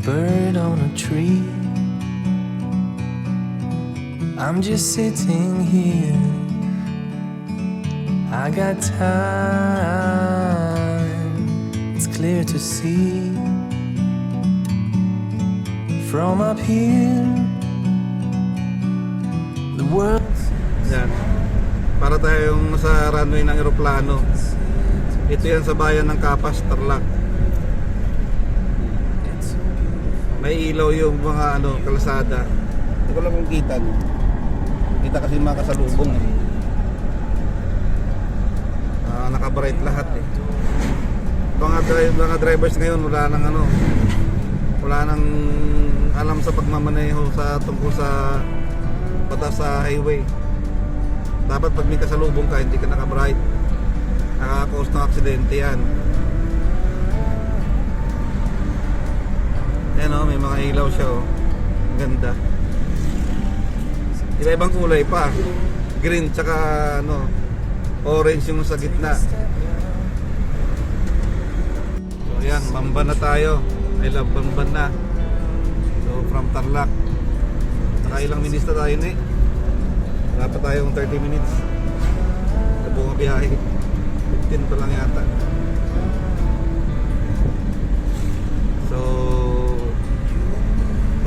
bird on a tree. I'm just sitting here. I got time. It's clear to see from up here. The world. Yan. Para tayong nasa runway ng eroplano. Ito yan sa bayan ng Capas, Tarlac. May ilaw yung mga kalsada. Hindi ko lang kung kita. Kita kasi yung mga kasalubong. Naka-bright lahat eh. Mga drivers ngayon wala nang alam sa pagmamaneho tungkol sa batas sa highway. Dapat pag may kasalubong ka, hindi ka naka-bright, nakaka-cause ng aksidente yan. Yan o, may mga ilaw siya o. Ganda. Iba-ibang kulay pa. Green tsaka orange yung sa gitna. So yan, Bamban na tayo. I love Bamban na. So from Tarlac. Saka ilang minutes na tayo na eh. Wala pa tayong 30 minutes sa buong biyahe. 15 pa lang yata. So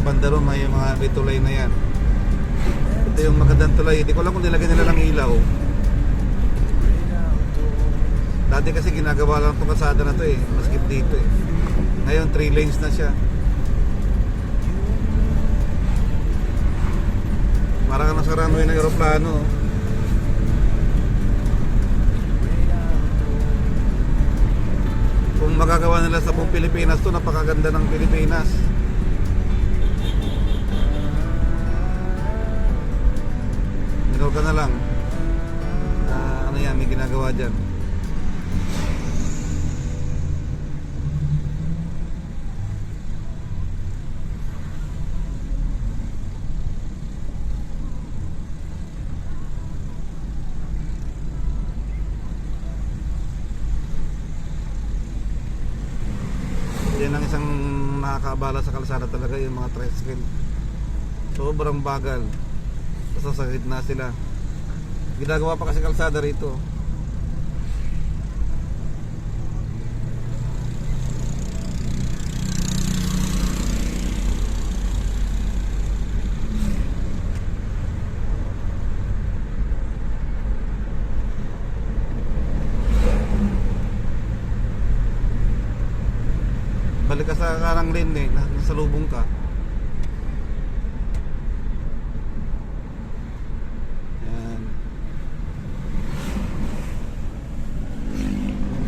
sa banda ron may mga tulay na yan. Ito yung magandang tulay. Hindi ko lang kung nilagyan nila ng ilaw. Dati kasi ginagawa lang itong kasada na to eh, maskip dito eh. Ngayon 3 lanes na siya. Para ka nasa runway ng aeroplano. Kung magagawa nila sa buong Pilipinas to, napakaganda ng Pilipinas. Minor ka na lang. Ano yan, may ginagawa dyan. Yan ang isang nakakaabala sa kalsada talaga, yung mga tricycle. Sobrang bagal. Basta sa gitna sila. Ginagawa pa kasi kalsada rito. Balik ka sa karang lane eh, nasa lubong ka. Yan.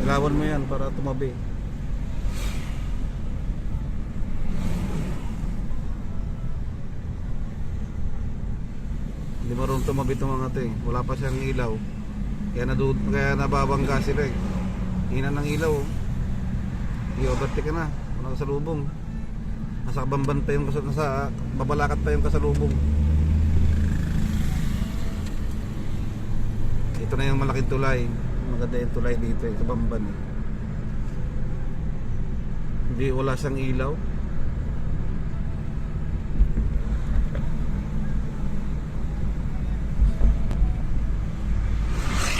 Ilawan mo yan para tumabi. Hindi marunong tumabi itong mga ito eh. Wala pa siyang ilaw. Kaya nababangga sila eh. Hina ng ilaw oh. I-overtake ka na. Sa lubong. Nasa Bamban pa yung nasa Babalakat pa yung kasalubong. Ito na yung malaking tulay. Maganda yung tulay dito sa Bamban eh. Hindi, wala siyang ilaw.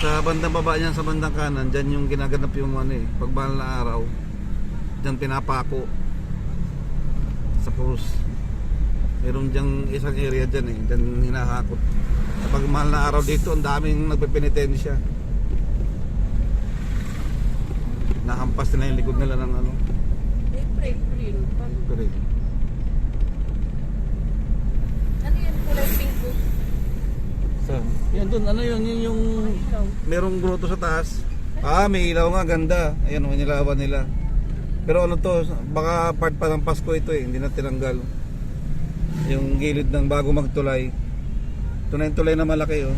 Sa bandang baba niyan, sa bandang kanan, dyan yung ginaganap yung pagmahal na araw. Diyan pinapako sa cruise. Meron diyang isang area dyan eh. Diyan hinahakot. Kapag mahal na araw dito, ang daming nagpipinitensya. Nahampas na yung likod nila ng April. April. Ano yan? Kulay pink po? Saan? Yan dun, yun yung merong grotto sa taas. May ilaw nga, ganda. Ayan, may nilawan nila. Pero baka part pa ng Pasko ito eh, hindi na tinanggal. Yung gilid ng bago magtulay. Ito na yung tulay na malaki oh.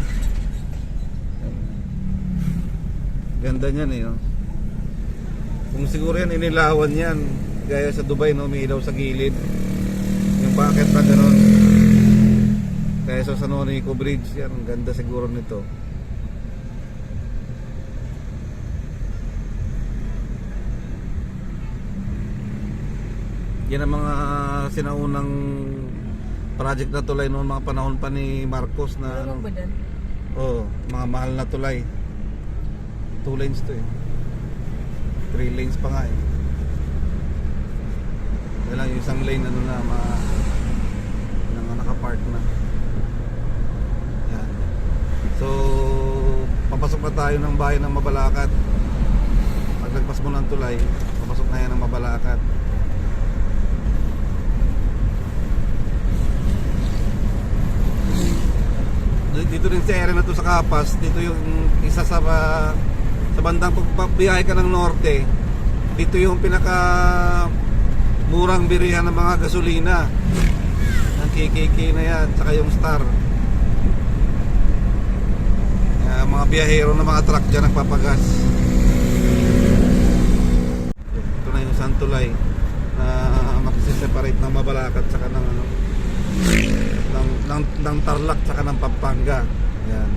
Ganda niyan eh oh. Kung siguro yan inilawan yan, gaya sa Dubai may ilaw sa gilid. Yung bucket na gano'n. Kaya sa San Juanico Bridge yan, ang ganda siguro nito. Yan ang mga sinaunang project na tulay noong mga panahon pa ni Marcos na Ano ba dyan? mga mahal na tulay. 2 lanes to eh. 3 lanes pa nga eh. Yan lang yung isang lane ano na nakapark na. Yan. So papasok na tayo ng bayan ng Mabalacat. Pag nagpas mo ng tulay, papasok na yan ng Mabalacat. Dito rin sa area na to sa Kapas, dito yung isa sa bandang pagbiyahe ka ng norte, dito yung pinaka murang birihan ng mga gasolina. Ang KKK na yan, saka yung Star. Mga biyahero na mga truck dyan nagpapagas. Ito na yung Santulay na makisiseparate ng Mabalacat saka ng ng Tarlac saka ng Pampanga. Ayan.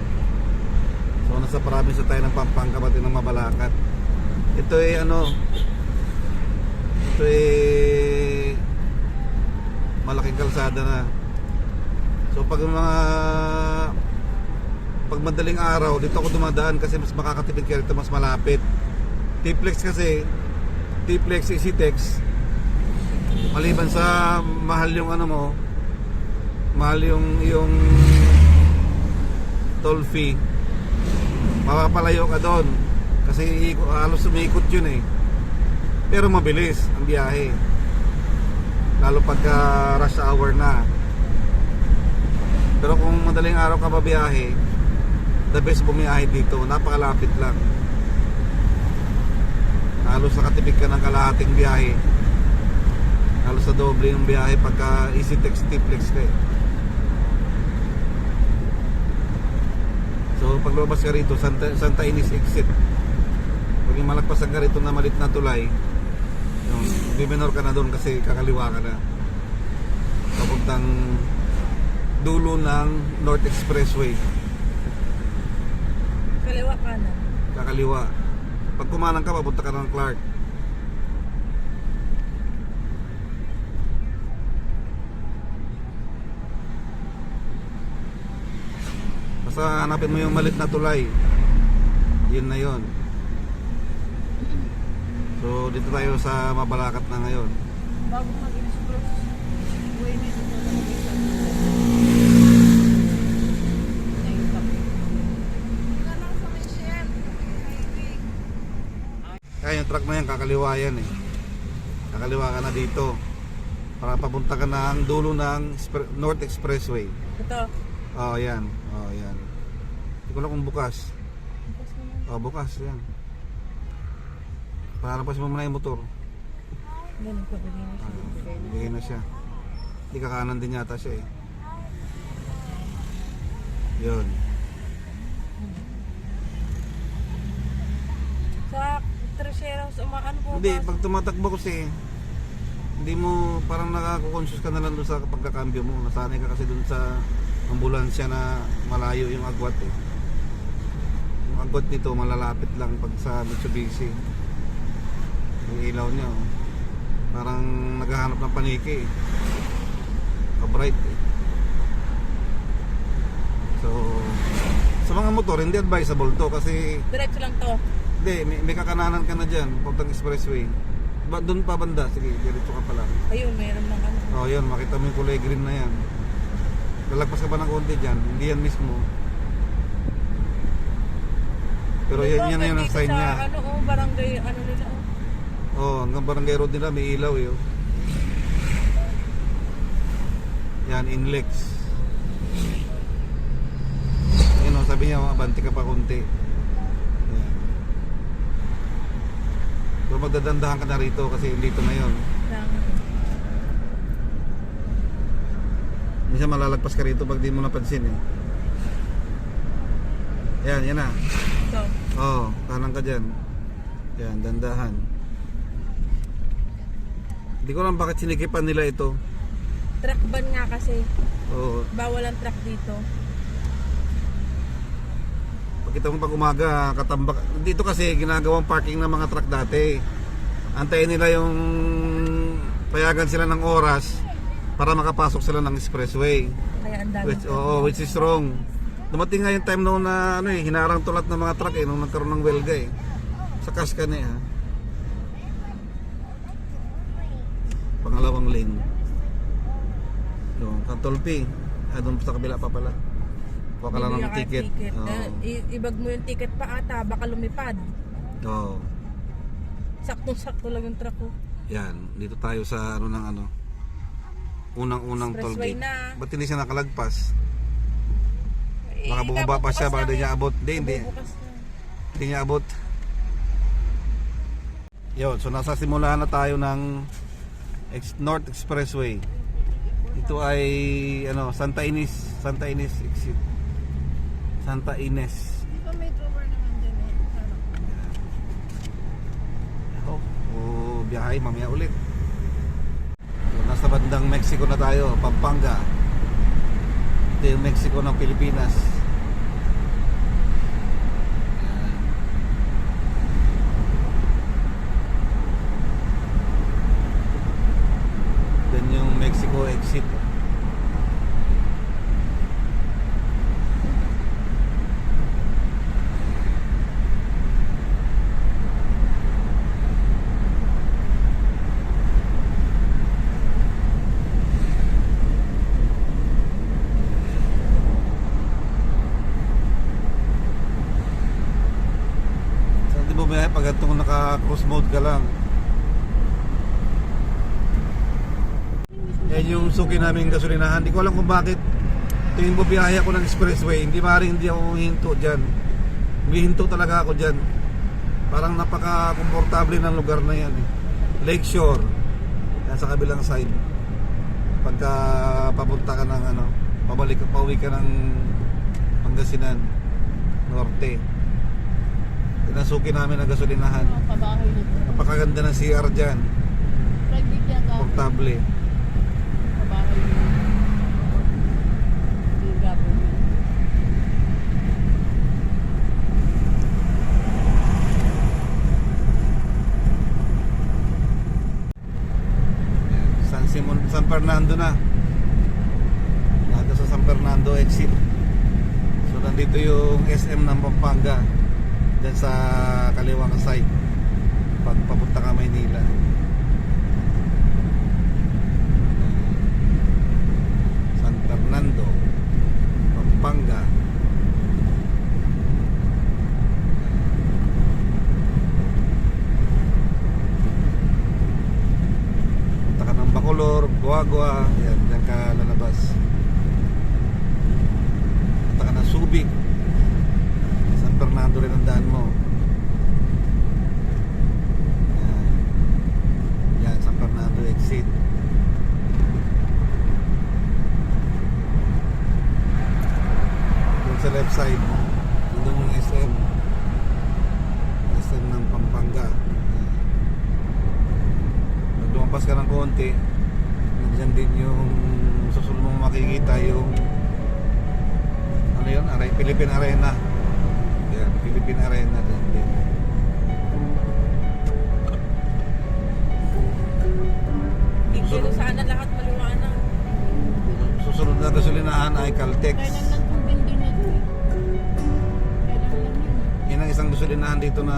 So nasa province tayo ng Pampanga pati ng Mabalacat. Ito ay malaking kalsada na. So pag madaling araw dito ako dumadaan kasi mas makakatipid ka rito, mas malapit. T-Flex kasi, T-Flex, EasyTex, maliban sa mahal yung mahal yung toll fee, mapapalayo ka doon kasi halos sumikot yun eh, pero mabilis ang biyahe lalo pagka rush hour na. Pero kung madaling araw ka pa biyahe, the best bumiyahe dito, napakalapit lang, halos nakatipid ka ng kalahating biyahe, halos sa doble yung biyahe pagka EasyTex, T-Flex ka eh. So pag lumabas ka rito, Santa Ynez exit, pag yung malagpasan ka rito na malit na tulay, yung biminor ka na doon kasi kakaliwa ka na papuntang dulo ng North Expressway. Kaliwa kanan. Kakaliwa. Pag kumanang ka, papunta ka ng Clark. Basta hanapin mo yung malit na tulay. Yun na yun. So dito tayo sa Mabalacat na ngayon. Bago mag-express. Uwi na dito na mag-express. Kaya yung truck na yan, kakaliwa yan eh. Kakaliwa ka na dito para papunta ka ng dulo ng North Expressway. Ito. Yan. Yan. Hindi ko lang kung bukas. Bukas yan. Palapas mo muna yung motor. Ganun pa rin na siya. Bigay na siya. Hindi kakanan din yata siya eh. Yun. Sa Treseros, umakan po Hindi, pag tumatakbo kasi hindi mo, parang nakakonscious ka na lang doon sa pagkakambyo mo. Nasanay ka kasi doon sa ambulansya na malayo yung agwat eh. Yung agwat nito malalapit lang pag sa Mitsubishi. Yung ilaw niya oh. Parang naghahanap ng paniki eh. Ka-bright eh. So sa mga motor hindi advisable to kasi diretso lang to. hindi, may kakananan ka na dyan papuntang expressway. Doon pa banda, sige, diretso ka pala. Ayun, meron ng Yun, makita mo yung kulay green na yan. Lalagpas ka pa ng konti dyan, hindi yan mismo. Pero yan yung sign niya. Barangay, nila Hanggang barangay road nila may ilaw eh. Yan, Inlex. Ayun sabi niya, abanti ka pa konti. Yan. So magdadandahan ka na rito kasi dito na yun. Minsan malalagpas ka rito pag di mo napansin eh. Yan na. Ito. Kanan ka dyan. Yan, dandahan. Hindi ko lang bakit sinikipan nila ito. Truck ban nga kasi. Oo. Bawal ang truck dito. Pagkita mo pag umaga, katambak. Dito kasi ginagawang parking ng mga truck dati. Antayin nila yung payagan sila ng oras para makapasok sila ng expressway. Kaya ang dami. Which is wrong. Dumating nga yung time noon na hinarang tulat ng mga truck nung nagkaroon ng welga sa Cascane pangalawang lane. Yung Cantolpi, doon sa kabila pa pala. Kuha ka lang ng ticket. Ibag mo yung ticket pa ata, baka lumipad. Oo. Saktong-sakto lang yung truck ko. Yan, dito tayo sa unang-unang toll Expressway gate. na. Ba't hindi siya nakalagpas? Baka bumaba pa siya, baka hindi niya abot. Hindi niya abot. Yun, so nasa simulahan na tayo ng North Expressway. Ito ay Santa Ines exit. Santa Ines. Di ba may drawer naman dyan Biyahe mamaya ulit. So, nasa bandang Mexico na tayo, Pampanga. Ito yung Mexico ng Pilipinas. Then yung Mexico exit. Pag itong naka-cross mode ka lang. Yan yung suki namin gasolinahan. Hindi ko alam kung bakit tuwing bubiyahe ako ng expressway, hindi ako hinto dyan. Humihinto talaga ako dyan. Parang napaka-komportable ng lugar na yan Lakeshore. Yan sa kabilang side. Pagka papunta ka ng pauwi ka ng Pangasinan Norte. Pinasuki namin ang gasolinahan. Pabahay nito. Napakaganda ng CR dyan. Private yan ka. Portable. Pabahay nito. Hindi government. San Fernando na. Nandito sa San Fernando exit. So nandito yung SM ng Pampanga. Diyan sa kaliwang side pag papunta ka Maynila. San Fernando, Pampanga. Punta ka ng Bacolor, Guagua, yan, diyan ka lalabas. Punta ka ng Subic, Fernando rin ang daan mo. Yan, San Fernando exit. Doon sa left side, doon yung SM ng Pampanga. Pag lumabas ka ng konti, nandiyan din yung susunod mong makikita yung Philippine Arena. Philippine Arena din. Dito sana lahat maliwanag. Susunod na gasolinahan ay Caltex. Kailan lang kung bindi nito Kailan lang yun. Yan ang isang gasolinahan dito na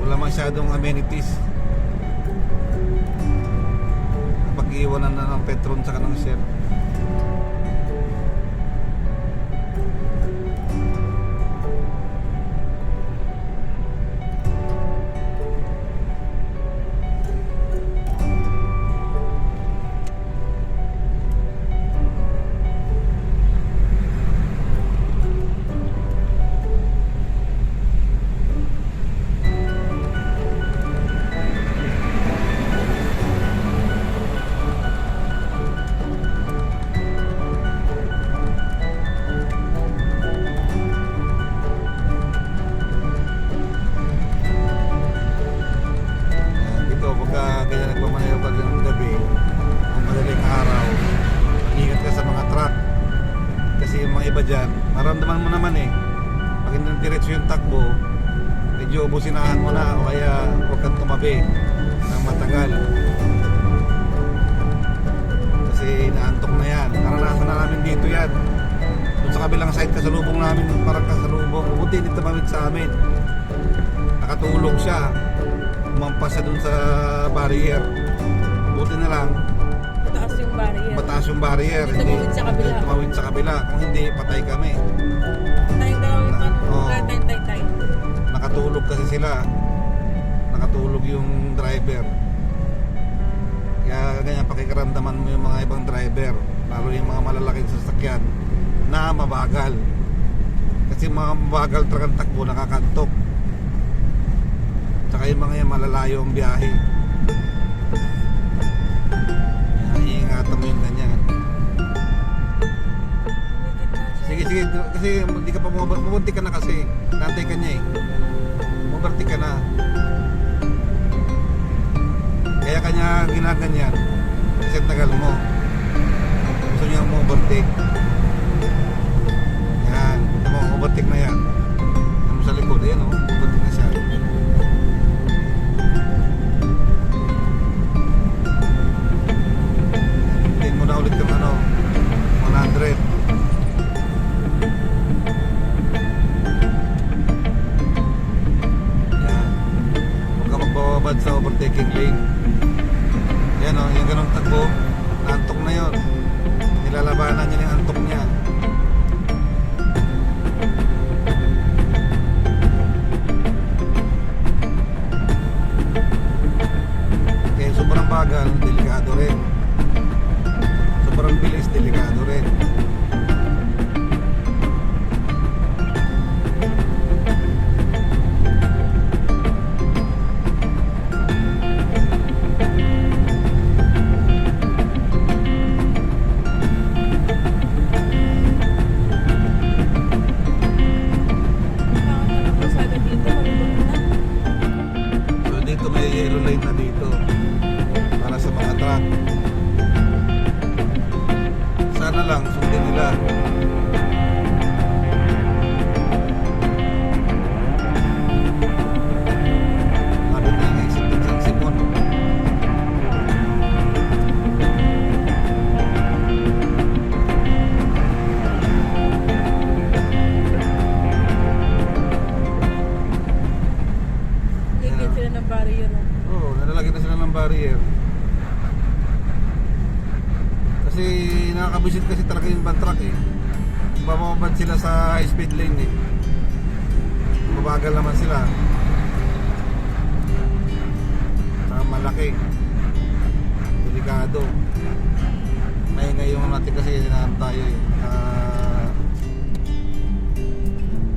wala masyadong amenities. Pag-iwanan na ng Petron sa kanang Shell. maramdaman mo naman pag hindi diretso yung takbo, medyo businahan mo na o kaya huwag kang tumabi ng matagal. kabilang side kasalubong namin, parang kasalubong. Buti hindi tumawid sa amin. Nakatulog siya. Umampas siya dun sa barrier. Buti na lang, Taas yung barrier. mataas yung barrier. Hindi tumawid sa kabila. Hindi tumawid sa kabila. Kung hindi, patay kami. Tayong dalawang pan. Oo. Tay. Nakatulog kasi sila. Nakatulog yung driver. Kaya ganyan pakikiramdaman mo yung mga ibang driver, lalo yung mga malalaking sasakyan na mabagal. Kasi mga mabagal talagang takbo, nakakantok. Tsaka yung mga yung malalayo ang biyahe. Kaya iingatan mo yung ganyan. Sige, kasi hindi ka pa mabunti ka na kasi. Nantay ka niya eh. Mabarti ka na. Kaya kanya ginaganyan kasi tagal mo. Gusto niya umubertik. Yan, umubertik na yan. Ano mo sa likod, ayan o, umubertik na siya. Tingin mo na ulit yung 100. Yan. Huwag ka magbababad sa overtaking lane. Yan o, yung ganong takbo, naantok na yun. Nilalabanan niya yung antok niya. Kaya sobrang bagal, delikado rin. Sobrang bilis, delikado rin. Pasada dito, marunong na. So dito may yellow light na dito para sa mga truck. Sana lang sundin nila. Lapit na yung exit ng San Simon. Gigil sila ng barrier. Oo, nalalagyan na sila ng barrier. Kasi nakakabisit kasi talaga yung van truck eh. Bababad sila sa high speed lane eh. Mabagal naman sila. Saka malaki. Delikado. Maingay yung natin kasi hinahan tayo eh.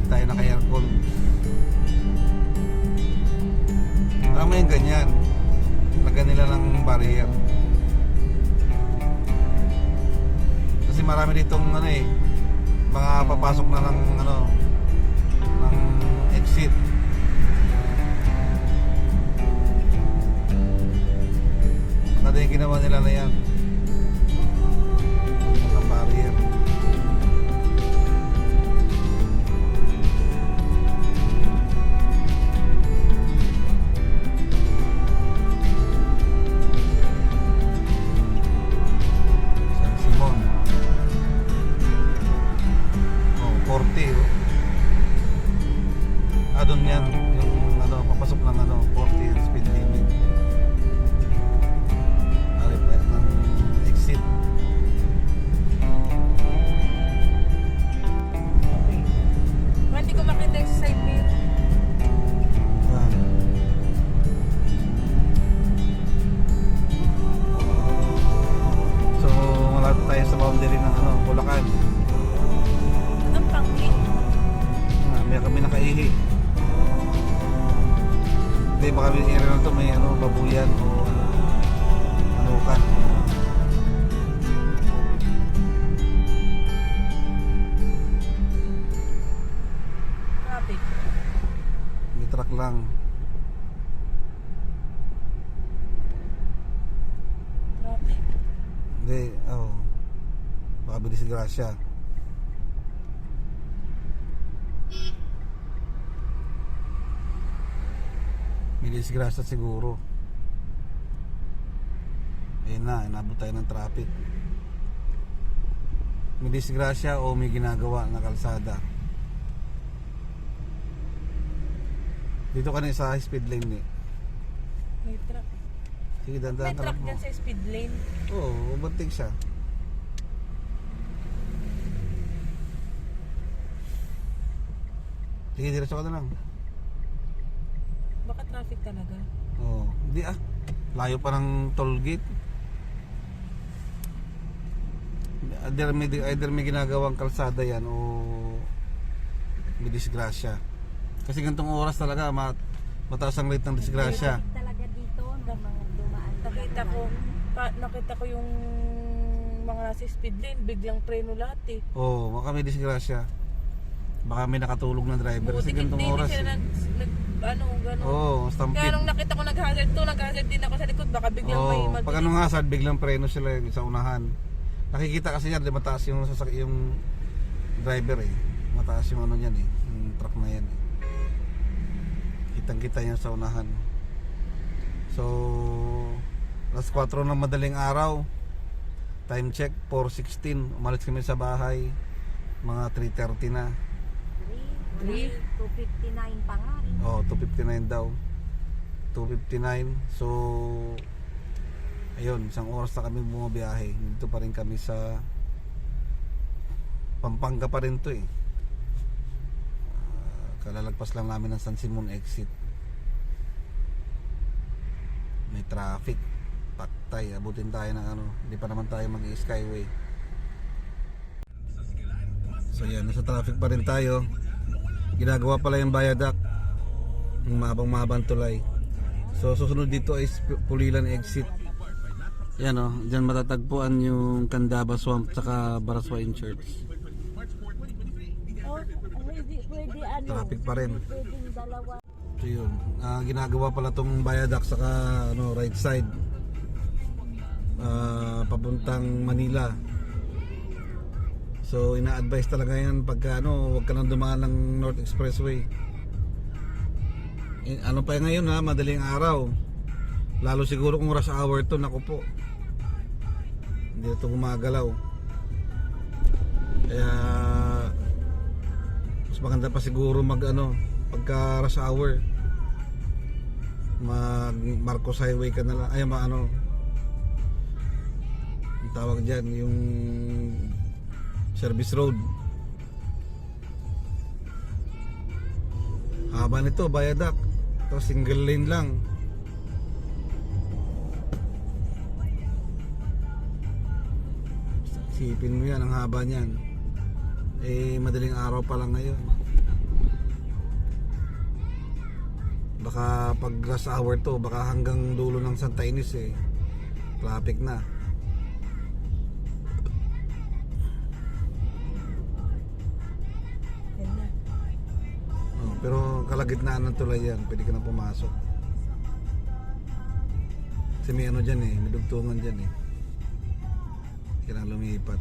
Tayo naka-aircon. Tama yung ganyan. Lagyan nila ng barrier. Kasi marami ditong mga papasok na ng ng exit. Ano yung ginawa nila na yan? Ng barrier. San Simon. Oh, 40 oh. Doon yan yung papasok ng 40 yung speed limit. Arip ng exit. Hindi ko makita yung side mirror. Yan. So malapit tayo sa boundary ng Bulacan. Ang pangli. May kami nakaihi. Hindi baka may area na to may babuyan o manukan. Traffic. May truck lang. Traffic. Hindi, baka binisgrasya. May disgrasya siguro. Ayun na, inabot tayo ng traffic. may disgrasya o may ginagawa na kalsada. Dito ka na sa speed lane eh. May truck. Sige, May dandahan ka truck lang mo. dyan sa speed lane. Oo, umantig siya. Sige, diretso ka na lang. Baka traffic talaga. Oo, hindi ah. Layo pa ng toll gate. Either may ginagawang kalsada yan o may disgrasya. Kasi ganitong oras talaga mataas ang rate ng disgrasya. Talaga dito ng mga dumaan. Nakita ko yung mga nasa speed lane, biglang preno lahat eh. Oo, baka may disgrasya. Baka may nakatulog na driver kasi ganitong Hindi oras. sila gano'n. Oo, Kaya stampede. nung nakita ko nag-hazard din ako sa likod, baka biglang may Oo, mabilis. pag anong hazard, biglang preno sila sa unahan. Nakikita kasi yan, mataas yung yung driver eh. Mataas yung ano niyan eh, yung truck na yan eh. Kitang-kita niya sa unahan. So, alas 4 ng madaling araw. Time check, 4:16. Umalis kami sa bahay. Mga 3:30 na. 259 pa nga. Oh, 2:59 daw. 2:59. So, ayun, isang oras na kami bumabiyahe. Dito pa rin kami sa Pampanga pa rin to eh. Kalalagpas lang namin ng San Simon exit. May traffic. Paktay, abutin tayo ng ano. Hindi pa naman tayo mag-skyway. So yan, nasa traffic pa rin tayo. Ginagawa pala yung viaduct, yung mahabang tulay. So susunod dito ay Pulilan exit. Yan o, dyan matatagpuan yung Candaba Swamp saka Baraswain Church. Oh, pwede ano. Traffic pa rin. Pwedeng dalawa. So yun, ginagawa pala tong viaduct saka ano, right side papuntang Manila. So ina-advise talaga yan pagka ano, huwag ka nang dumaan ng North Expressway. Ano pa ngayon ha, madaling araw. Lalo siguro kung rush hour to, naku po. Hindi na ito gumagalaw. Kaya mas maganda pa siguro mag ano, pagka rush hour, mag Marcos Highway ka na lang. Ay ano, ang tawag dyan, yung service road. Haba nito, viaduct. Ito single lane lang. Sipin mo yan, ang haba niyan. Eh madaling araw pa lang ngayon. Baka pag rush hour to, baka hanggang dulo ng Santa Ines eh. Traffic na. Yan na. Oh, pero kalagitnaan ng tulay yan, pwede ka na pumasok. Kasi may ano dyan eh, may dugtungan dyan eh. Kailangan lumipat.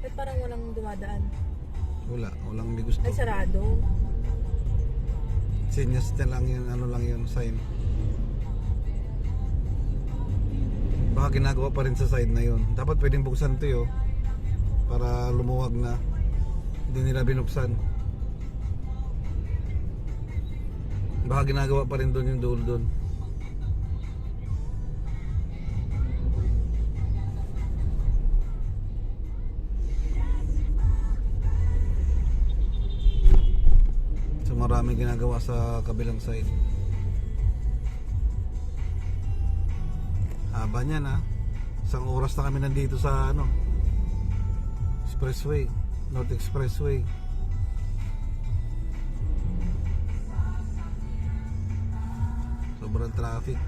Ba't parang walang dumadaan? Walang may gusto. Ay, sarado. Sinyas na lang yun, ano lang yun, sign. Baka ginagawa pa rin sa side na yun. Dapat pwedeng buksan to yun para lumuwag na. Hindi nila binuksan. Baka ginagawa pa rin doon yung dulo doon. So maraming ginagawa sa kabilang side. Haba niyan ha. Isang oras na kami nandito sa ano, Expressway, North Expressway. Sobrang traffic.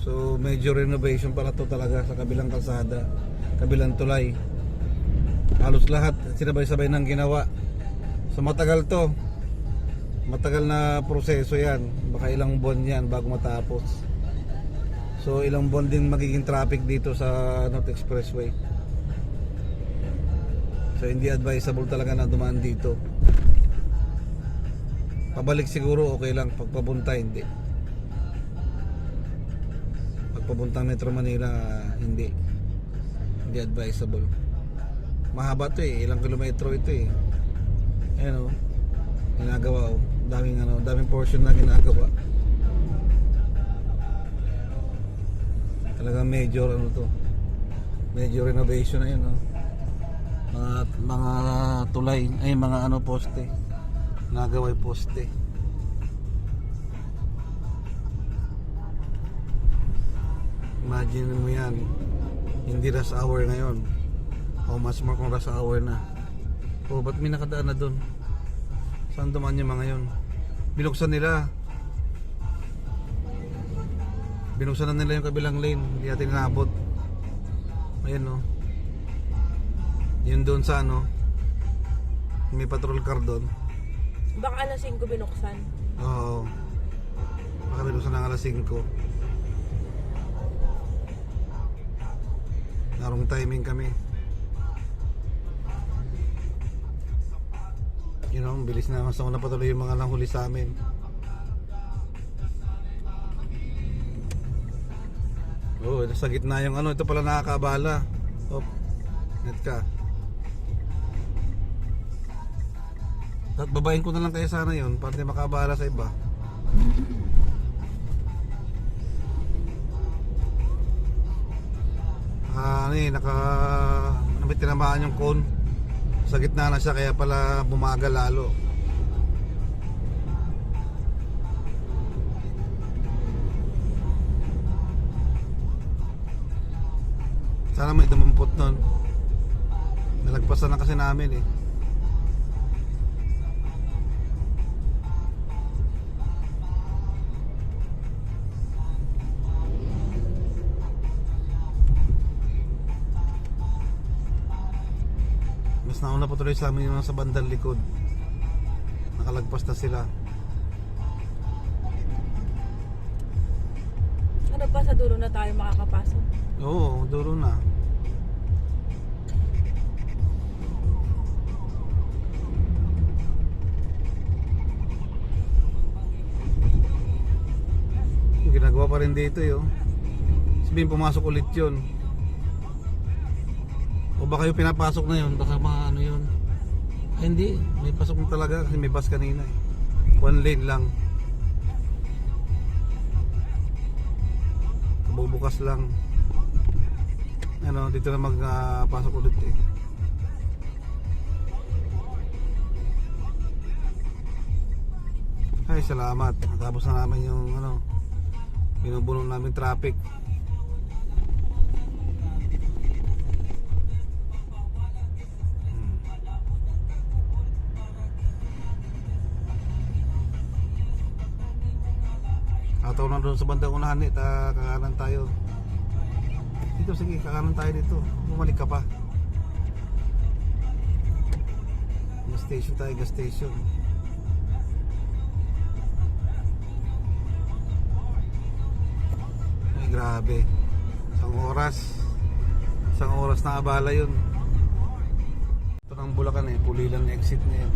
So major renovation pala to talaga sa kabilang kalsada, kabilang tulay. Halos lahat sinabay-sabay nang ginawa. So matagal to. Matagal na proseso yan. Baka ilang buwan yan bago matapos. So ilang buwan din magiging traffic dito sa North Expressway. So hindi advisable talaga na dumaan dito. Pabalik siguro okay lang, pagpapunta hindi. Pagpapuntang Metro Manila hindi. Hindi advisable. Mahaba to eh, ilang kilometro ito eh. Ayan oh. Ginagawa oh. Daming portion na ginagawa. Talagang major ano to. Major renovation na yun oh. Mga tulay, ay mga ano poste. Nagawa yung poste. Imagine mo yan. Hindi rush hour ngayon. How much more kung rush hour na. Oh, ba't may nakadaan na dun? Saan dumaan yung mga yun? Binuksan nila. Binuksan na nila yung kabilang lane. Hindi natin inabot. Ayan no. Yun doon sa ano. May patrol car doon. Baka alas 5 binuksan. Oo. Baka binuksan ng alas 5. Narong timing kami. You know, bilis na mas na patuloy yung mga nanghuli sa amin. Oh, nasa gitna yung ano, ito pala nakakabala. Oh, net ka. At babayin ko na lang kaya sana yun para di makabala sa iba. Ano eh, may tinamaan yung cone. Sa gitna na siya kaya pala bumagal lalo. Sana may dumampot nun. Nalagpasan na kasi namin eh. Mas nauna pa tuloy sa amin yung sa bandang likod. Nakalagpas na sila. Ano pa, sa dulo na tayo makakapasok? Oo, duro na. Ginagawa pa rin dito yun. Sabihin pumasok ulit yun. O baka yung pinapasok na yun, baka mga ano yun. Ay hindi, may pasok na talaga kasi may bus kanina eh. One lane lang. Bubukas lang. Ano, dito na magpasok ulit eh. Ay, salamat. Natapos na namin yung ano, binubuno namin traffic. Ataw na doon sa bandang unahan kakanan tayo. Dito sige, kakanan tayo dito. Bumalik ka pa. Gas station tayo, gas station. Ay grabe. Isang oras na abala yun. Ito ng Bulacan eh, Pulilan exit na yan.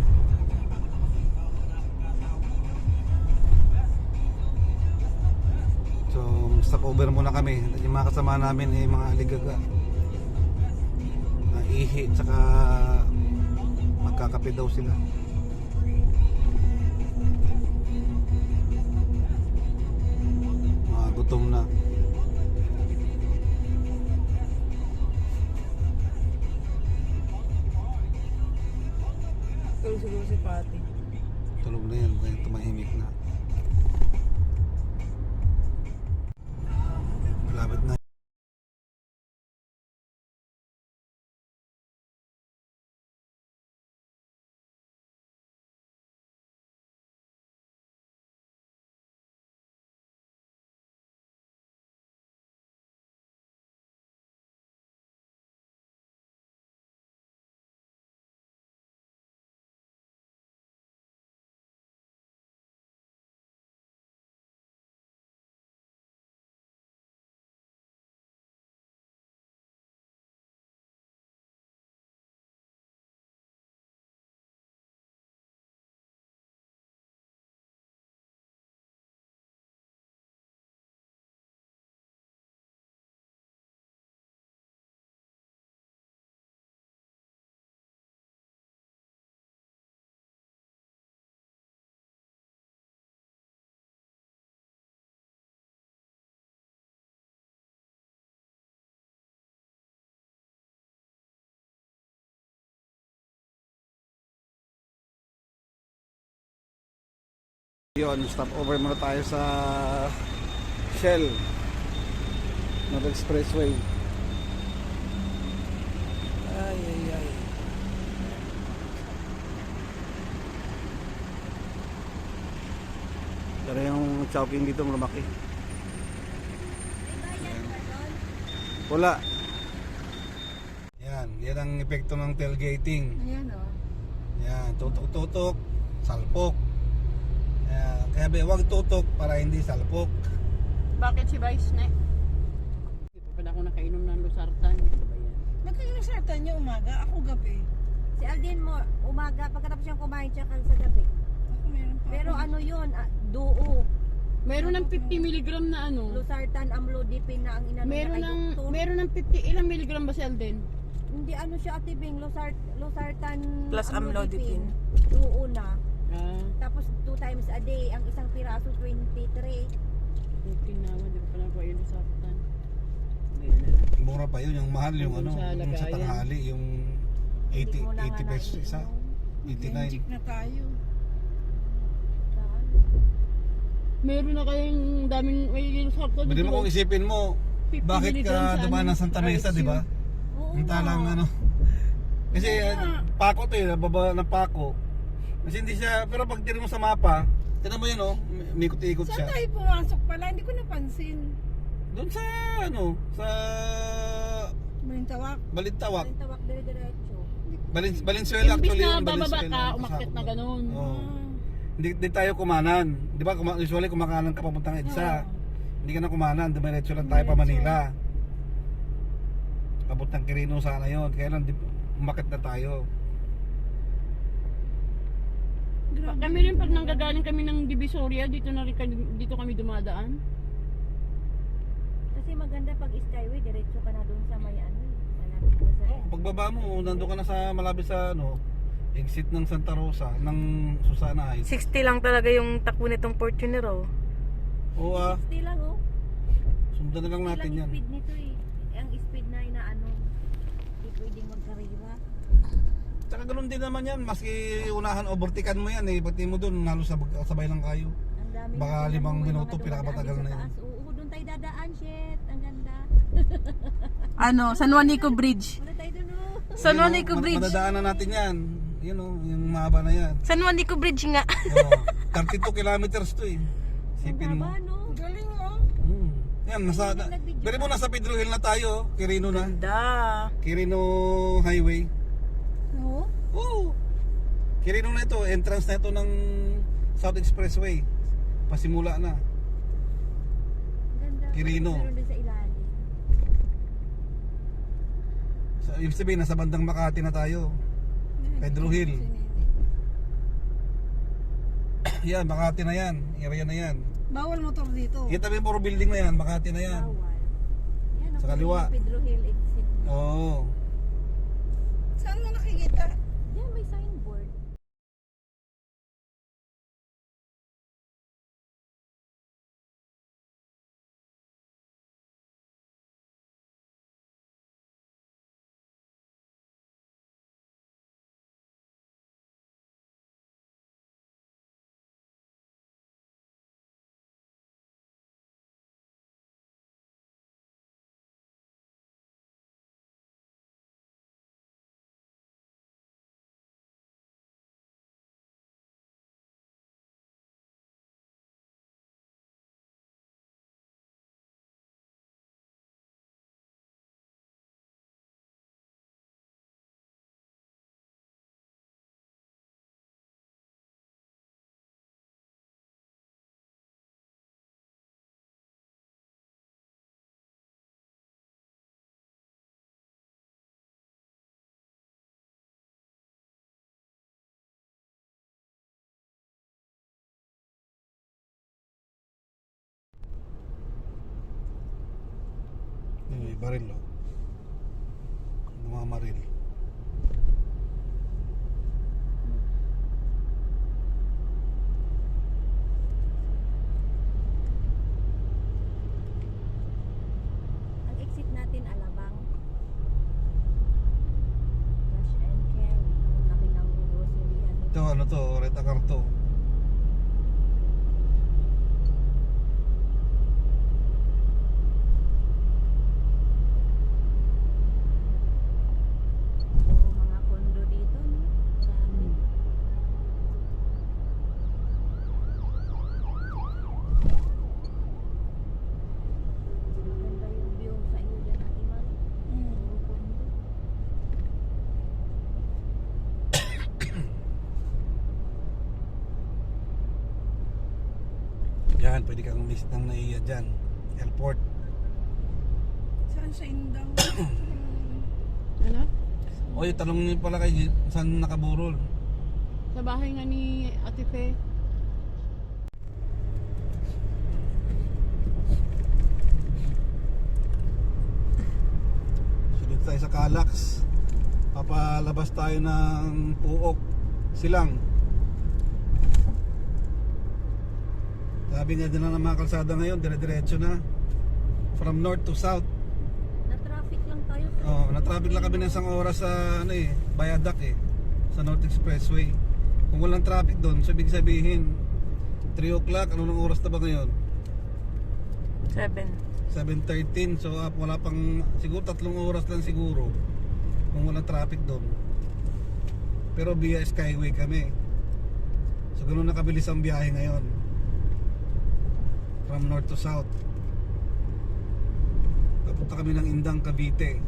So, stopover muna kami. Yung mga kasama namin ay mga aligaga. Ihi, tsaka magkakape daw sila. Mga gutom na. Tulog siguro si Pati. Tulog na yan, kaya tumahimik na. Malapit na. Yun, stop over muna tayo sa Shell North Expressway. Ay, ay, ay. Pero yung Chowking dito lumaki. Wala. Yan ang epekto ng tailgating. Ayan o. Yan, tutok-tutok, salpok. Kaya wag tutok para hindi salpok. Bakit si Vice na? Hindi pa pala ako nakainom ng Losartan. Ano ba yan? Nagkakalasartan niya umaga, ako gabi. Si Aldin mo, umaga, pagkatapos siyang kumain siya sa gabi. Ako meron pa. Pero ano yun, duo. Meron ng 50 mg na ano. Losartan, amlodipine na ang inano Meron niya ng kay doktor. meron ng 50 ilang miligram ba si Alden? Hindi ano siya Ate Bing, losartan Plus amlodipine. Duo na. Ah, Tapos 2 times a day, ang isang piraso 23. okay naman, di ba pala ako yung Losartan. Ngayon na lang. Mura pa yun, yung mahal yung Yung ano, sa yung sa lagayan. tanghali, yung Hindi mo na 80 nga pesos isa. naiinom. 89. na tayo. Saan? Meron na kayong daming may Losartan. Pwede mo kung isipin mo, 50 bakit milligrams ka sa dumaan ano, ng Santa Mesa, RSU? di ba? Oo Ang talang nga. ano. Kasi pako to eh, nababa ng pako. Kasi hindi siya, pero pag tira mo sa mapa, tignan mo yun oh, mikot-ikot siya. Saan tayo pumasok pala? Hindi ko napansin. Doon sa ano, sa Malintawak. Balintawak. Ang tawag dire-diretso. Valenzuela Imbis actually na yun, bababa Valenzuela. ka, umakyat na ganun. Oo. Hindi tayo kumanan. Di ba usually kumakanan ka papuntang EDSA. Hindi ka na kumanan, dumiretso lang tayo pa Manila. Papuntang Quirino sana yun. Kaya lang umakyat na tayo. Kami rin pag nanggagaling kami ng Divisoria, dito na rin dito kami dumadaan. Kasi maganda pag skyway, diretso ka na doon sa may ano, malapit na sa Pagbaba mo, nandun ka na sa malapit sa ano, exit ng Santa Rosa, ng Susana Heights. 60 lang talaga yung takbo nitong Fortuner oh. Oo ah, 60 lang oh. sundan na lang 60 natin lang yan. speed nito eh. Ang speed na inaano, hindi pwedeng magkarira. Tsaka ganun din naman yan, maski unahan overtikan mo yan eh, pati mo dun, halos sabay lang kayo. Ang dami Baka na 5 tingnan mo, may minuto, mga pinakamatagal dumadaan na din yun. sa taas. Oo, doon tayo dadaan, shit. Ang ganda. Ano, San Juanico Bridge. Wala tayo doon oh. San Juanico Bridge. Madadaanan natin yan. Yun o, yung mahaba na yan. San Juanico Bridge nga. Oo, 32 kilometers to eh. Sipin mo. Haba, no? Galing oh. Yan, pero mo nasa Pedro Hill na tayo, Quirino na. Da. Quirino Highway. No? Oo. Quirino na ito, entrance na ito ng South Expressway. Pasimula na. Ang ganda. Quirino. Meron din sa ilalim. So, ibig sabihin, nasa bandang Makati na tayo. Pedro Hill. Yan, Makati na yan. Area na yan. Bawal motor dito. Yan tabi puro building na yan, Makati na yan. Bawal. Yan ang Sa kaliwa. Pedro Hill exit. Oo. Saan mo nakikita? Yan, may signboard. May baril oh. Bumamaril. Ang exit natin, Alabang. Cash and carry. Ang laki ng grocery. Ito ano to, Reta Carto. Yan, pwede kang miss ng NAIA dyan. Airport. Saan sa Indang? Ano? Oy, tanong niyo pala kay saan nakaburol. Sa bahay nga ni Ate Fe. So dito tayo sa Calax. Papalabas tayo ng Puok, Silang. Sabi nga din ng mga kalsada ngayon, dire-diretso na. From north to south. Na-traffic lang tayo. Oh, na-traffic lang kami ng isang oras sa ano eh, Bayadak eh, sa North Expressway. Kung walang traffic doon, so ibig sabihin 3 o'clock, ano nang oras na ba ngayon? 7:13, so wala pang siguro 3 oras lang siguro kung walang traffic doon. Pero via Skyway kami. So ganoon na kabilis ang biyahe ngayon. From north to south. Papunta kami ng Indang, Cavite.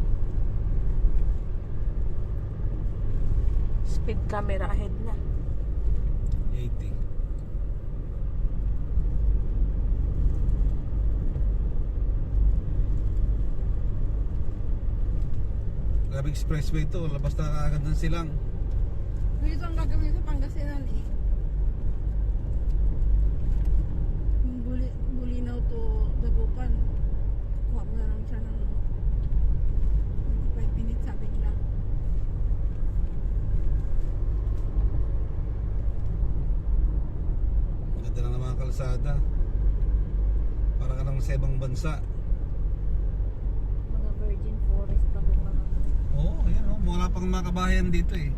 Speed camera ahead na. 80. Grabe expressway to, labas na kaagad ng Silang. Dito ang gagawin sa Pangasinan eh. Yung Bulinaw to Dagupan. Kuha mo na lang siya ng 25 minutes sabi nila. Maganda na ng mga kalsada. Para ka ng sa ibang bansa. Mga virgin forest pa kung mga. Oo, ayan o, wala pang mga kabahayan dito eh.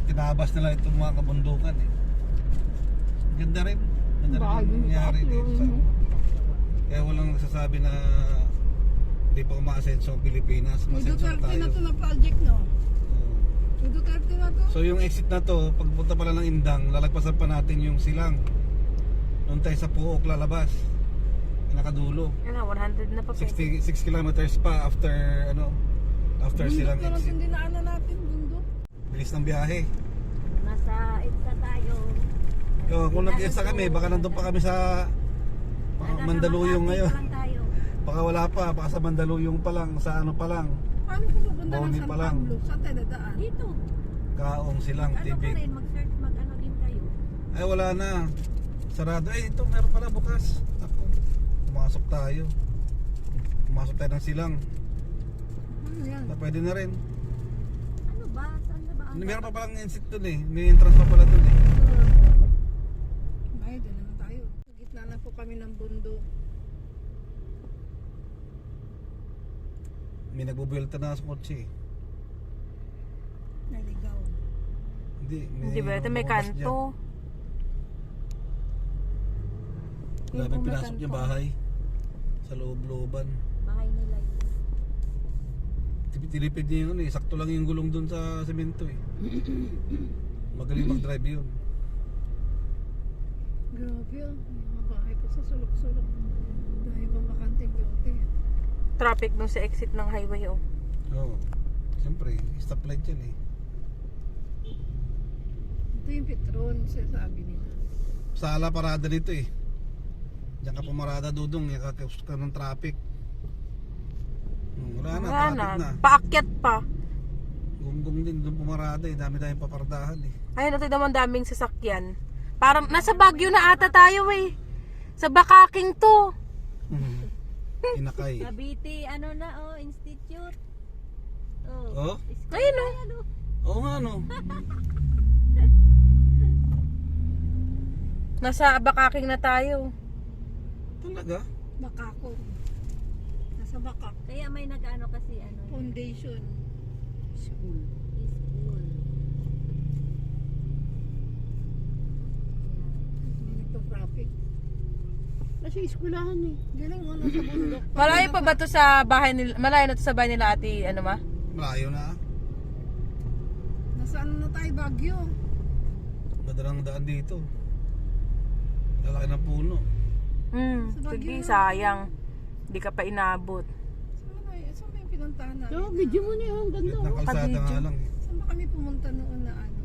Tinabas nila itong mga kabundukan eh. Ganda rin. Ganda rin Bahay yung yung nangyari bahay, dito sa... ano? Kaya walang nagsasabi na hindi pa umaasenso ang Pilipinas. May Masenso na Duterte tayo. na to na project no? Oo. May Duterte na to? So yung exit na to, pagpunta pala ng Indang, lalagpasan pa natin yung Silang. Doon tayo sa Puok lalabas. Nakadulo. Ano, 100 na pa 66 kilometers pa after after Silang Bundok na lang exit. yung dinaanan natin, bundok. Bilis ng biyahe. Nasa EDSA tayo. Yo, kung nag-EDSA kami, baka nandun pa kami sa Mandaluyong ngayon. Lang tayo. Baka wala pa, baka sa Mandaluyong pa lang, sa ano pa lang, Paano kung pupunta ng Boni San pa lang. Pablo? Saan tayo dadaan? Dito. Kaong Silang Ano TV. ka rin, mag-search, mag-ano din kayo. Ay wala na. Sarado. Ay ito meron pala bukas. Ako. Pumasok tayo. Pumasok tayo ng Silang. Ano yan? Pwede na rin. Ano ba? Saan na ba? Meron pa palang exit dun eh. May entrance pa pala dun eh. Ay, doon naman tayo. Sa gitna na po kami ng bundok. May nagbubuelta na sa kotse eh. Naligaw. Hindi ba? Ito may lumabas kanto. dyan. Grabe Yung pinasok niya kanto. bahay. Sa loob-looban. Bahay nila yun. Tilipid niya yun eh. Sakto lang yung gulong dun sa semento eh. Magaling mag-drive yun. Grabe ah. May mga bahay pa sa sulok-sulok. Dahil bang bakanteng lote. Traffic nung sa exit ng highway, oh. Oo. Siyempre, stoplight yan eh. Ito yung Petron, sabi nila. Sala parada dito eh. Diyan ka pumarada dudong, ikakaus ka ng traffic. Wala na, Wala traffic na. na. Paakyat pa. Gunggong din doon pumarada eh. Dami tayong papardahan eh. Ayun, ito naman daming sasakyan. Parang nasa Baguio na ata tayo eh. Sa Bakaking to. Inakay. Cavite, ano na, institute. Oh? Ayun oh. Ano? Oo nga no. Nasa Bakaking na tayo. Talaga? Bakako. Nasa Bakak. Kaya may nag-ano kasi, ano, Foundation. school. School. May nagpa-traffic. Kasi iskulahan eh. Galing mo, nasa bundok. Malayo pa ba to sa bahay nila? Malayo na to sa bahay nila ate, ano ma? Malayo na. Nasa ano na tayo, Baguio. Madalang daan dito. Lalaki ng puno. Sa Sige, Baguio na. sayang. Hindi ka pa inabot. Saan ba yung pinuntahan natin? So, video mo niya, ang ganda. Gitna ng kalsada Kabidyo. nga lang eh. Saan ba kami pumunta noon na ano?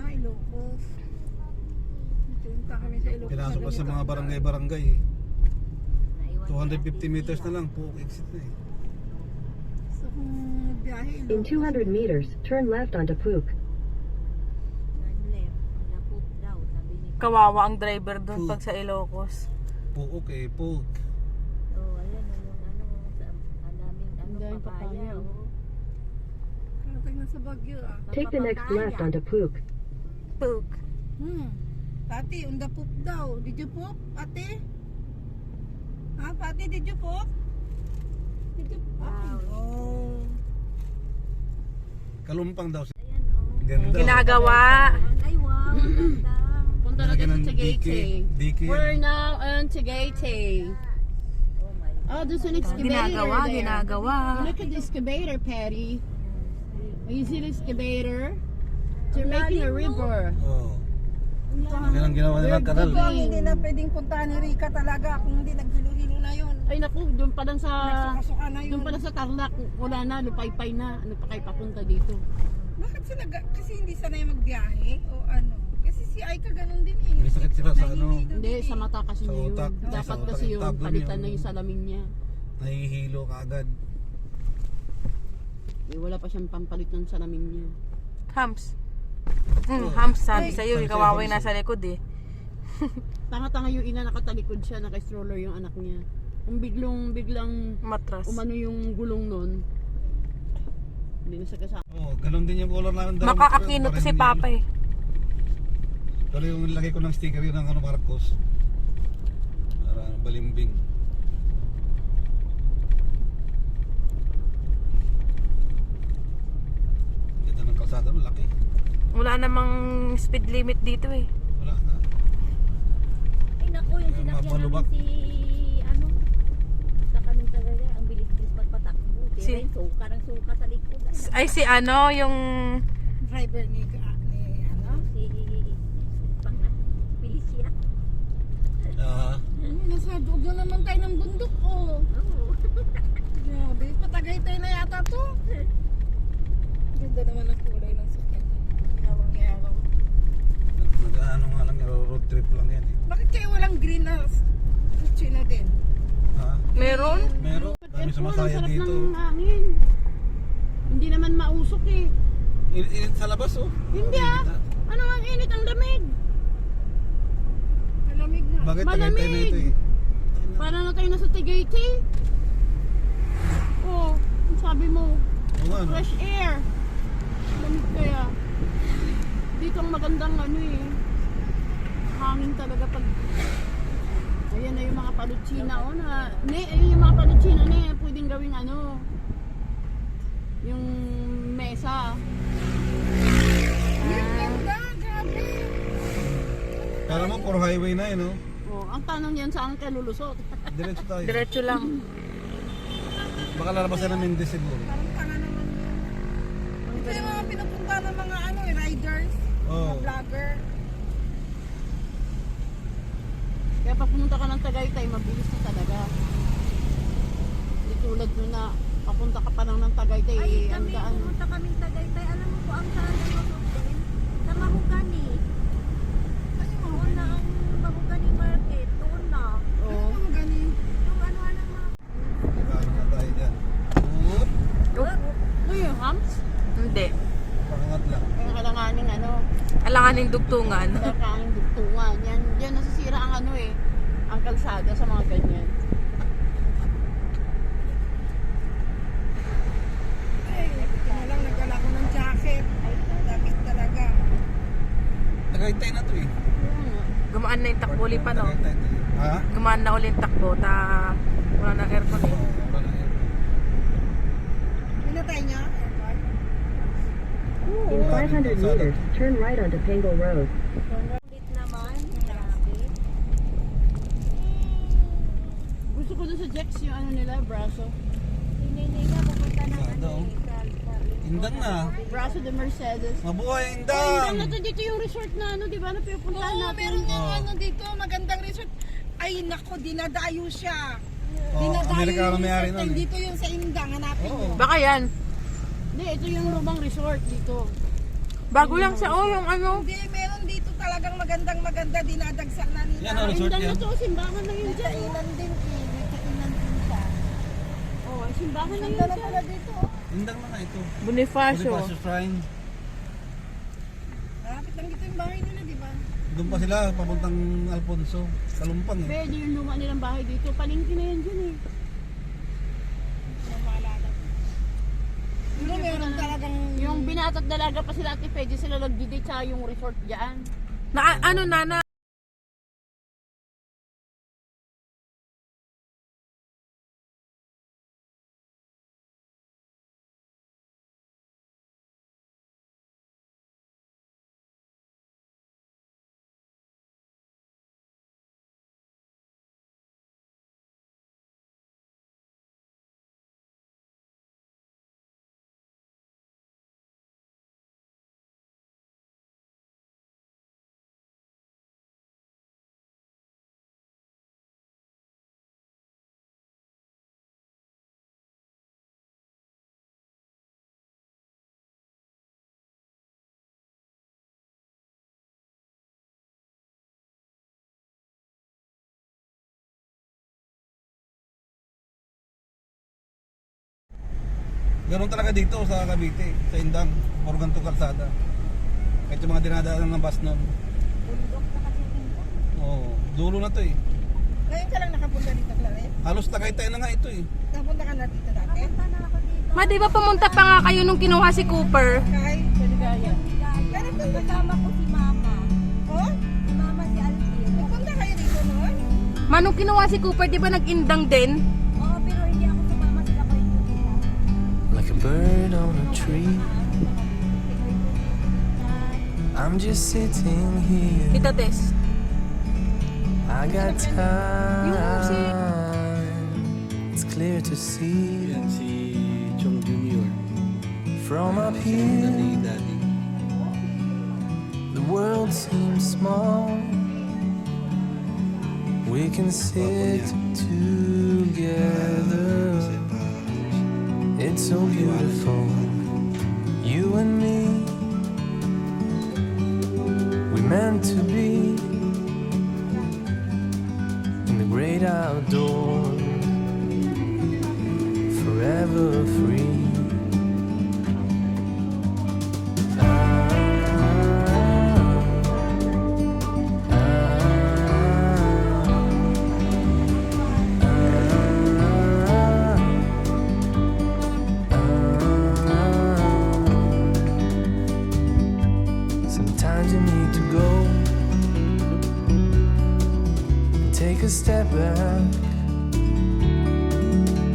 Ilocos. Ito Punta kami sa Ilocos. Pinasok pa sa mga barangay-barangay eh. 250 meters na lang, po exit na eh. So kung biyahe, In 200 meters, turn left onto Pook. Non-left. Napop daw, sabi ni. Kawawa ang driver doon pag sa Ilocos. Puok eh, puok. Oh, ayan o yung ano, sa, ang daming ano, Ang daming papaya. papaya. Oh. karating na sa Baguio ah. Take the next left onto Pook. Pook. Pati, unda poop daw. Did you poop, ate? Ha, Pati, did you poop? Did you poop? Wow. Oh. Kalumpang daw siya. Ayan oh. Ganda. Ginagawa. Ay wow, ang ganda. Punta na Nilagyan tayo ng sa Tagaytay. DK. We're now on Tagaytay. Oh my God. Oh, there's an excavator Ginagawa, there. ginagawa. Look at the excavator, Patty. You see the excavator? They're making a river. Oh. Yan ang ginawa nila, kanal. Ito ang hindi na pwedeng puntahan ni Rika talaga kung hindi naghilo-hilo na yun. Ay naku, doon pa lang sa Nagsukasuka na yun. doon pa lang sa Tarlac, wala na, lupay-pay na. Ano pa kayo papunta dito? Bakit sila, kasi hindi sanay magbiyahe o ano? Kasi si Aika ganun din eh. May sakit sila sa ano. Nahihilo Hindi, din eh. sa mata kasi Sa niya yun. utak. Ay, sa Dapat utak. kasi yung Tablo palitan yung- na yung salamin niya. Nahihilo ka agad. Wala pa siyang pampalit ng salamin niya. Hams. Hams, sabi Ay, sa'yo, Hams, kawawa Hams. yung nasa likod eh. Tanga-tanga yung ina, nakatalikod siya, naka-stroller yung anak niya. Kung biglang Matras. umano yung gulong nun, hindi na siya kasama. Oh, ganun din yung color namin. Makakakino to si Papa eh. Pero yung lagay ko ng sticker yun ng ano, Marcos. Para balimbing. Ganda ng kalsada, malaki. Wala namang speed limit dito eh. Wala na. Ay naku, yung Yung sinakyan mapalubak. namin si ano, sa kanong talaga, ang bilis-bilis magpatakbo. Si- Pero suka ng suka sa likod. Ay, Ay si ano, yung... Driver ni ano? si Panga, Felicia. Nasa dugo naman tayo ng bundok oh. Oo. Grabe, patagay-tay na yata to. Ganda naman ang kulay ng sakyan. Ngawang-ngawaw. Nag-ano nga lang, road trip lang yan eh. Bakit kayo walang green na kutsina din? Ha? Meron? Meron. Kami Aircon, sumasaya ang sarap dito. ng hangin. Hindi naman mausok eh. Init sa labas oh. Hindi ah. Ano ang init ang lamig? Malamig na. Bakit tagaytay na ito eh? Para na tayo nasa Tagaytay. Oh, ang sabi mo, Oo nga no. fresh air. Lamig kaya. Dito ang magandang ano eh. Hangin talaga pag... Ayan na yung mga palutsina oh na... ayun yung mga palutsina na eh. Pwedeng gawing ano. Yung mesa. Ganda, grabe. Kala mo, puro highway na eh no? Oh, ang tanong yan saan ka lulusot? Diretso tayo. Diretso lang. Baka lalabas yan ng Mendes siguro. Parang tanga naman yun. Ito yung mga pinupunta ng mga ano, riders, Oo. mga vlogger. Kaya pag pumunta ka ng Tagaytay, mabilis na talaga. Hindi tulad nun na papunta ka pa lang ng Tagaytay, Ay, ang kami, daan. pumunta kami Tagaytay. Alam mo po ang saan ng Luzon? Sa Mahugani. Doon na ang Mahugani Market. Doon na. Oo. Mga ganing. Yung ano mga... Nakain na tayo dyan. Oop. Ano yung hams? Hindi. Pakangat lang. Kaya kailanganing ano, Alanganing dugtungan. kailanganing dugtungan. Yan nasisira ang ano eh, ang kalsada sa mga ganyan. Ay, tingnan lang, nagdala ko ng jacket. Ay, damit talaga. Tagaytay na to eh. Yun nga. Gumaan na yung takbo pa no. Tagaytay to eh. Ha? Gumaan na ulit takbo. Wala na aircon eh. Oo, wala na yan. Pinatay niya? Aircon? In 500 meters, turn right onto Pangle Road. Ulit naman. Grabe. Gusto ko dun sa Jex yung ano nila, braso. Hindi nga pupunta ng Sado. ano eh. Indang na. Braso de Mercedes. Mabuhay Ay, Indang! na to dito yung resort na ano, di ba? Na pinupuntahan Oo, natin. meron yung Oo. ano dito, magandang resort. Ay, nako, dinadayo siya. Oh, Amerikano may-ari nun eh. Dito yung sa Indang, hanapin Oo. niyo. Baka yan. Hindi, ito yung lumang resort dito. Bago lang siya. Oh, yung ano. Hindi, meron dito talagang maganda dinadagsa na nila. Yan ang resort Kainan na yan. to, simbahan na yun dyan. Kainan din eh, may kainan din siya. Oh, simbahan na yun Ganda na dyan. pala dito. Oh. Indang na nga ito. Bonifacio. Bonifacio Shrine. Malapit lang dito yung bahay nila, di ba? Doon pa sila, papuntang Alfonso. Kalumpang eh. Pwede yung luma nilang bahay dito. Palengke na yan dyan eh. Pero meron talagang... Yung binata't dalaga pa sila Ate Pwede sila nagdiday tsaka yung resort dyan. Na, ano na, Ganun talaga dito sa Cavite, sa Indang, Morganto Calzada. Kahit yung mga dinadaanan ng bus nun. Bundok na kasi dito. Oo, dulo na to eh. Ngayon ka lang nakapunta dito, Claret. Halos Tagaytay na nga ito eh. Napunta ka na dito dati. Punta na ako dito. Ma, di ba pumunta pa nga kayo nung kinuha si Cooper? Kay Paligaya. Pero kasama ko si Mama. Oh? Si Mama si Alvin. Nagpunta kayo dito noon? Ma, nung kinuha si Cooper, di ba nag-indang din? Oo, pero hindi ako sumama sila ko yung sila. like a bird on a tree. I'm just sitting here. Kita, Tess. I got Yung si... time. It's clear to see Yan si Chong Jr. from up here. Daddy. The world seems small. We can sit together. It's so beautiful. You and me. We meant to be in the great outdoors. Forever free. Sometimes you need to go and take a step back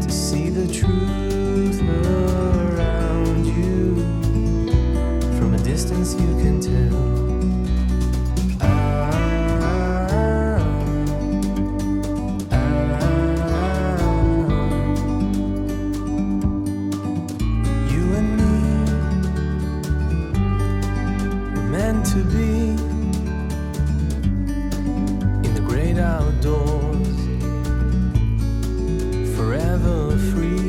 to see the truth around you. From a distance you can tell. You and me were meant to be in the great outdoors, forever free.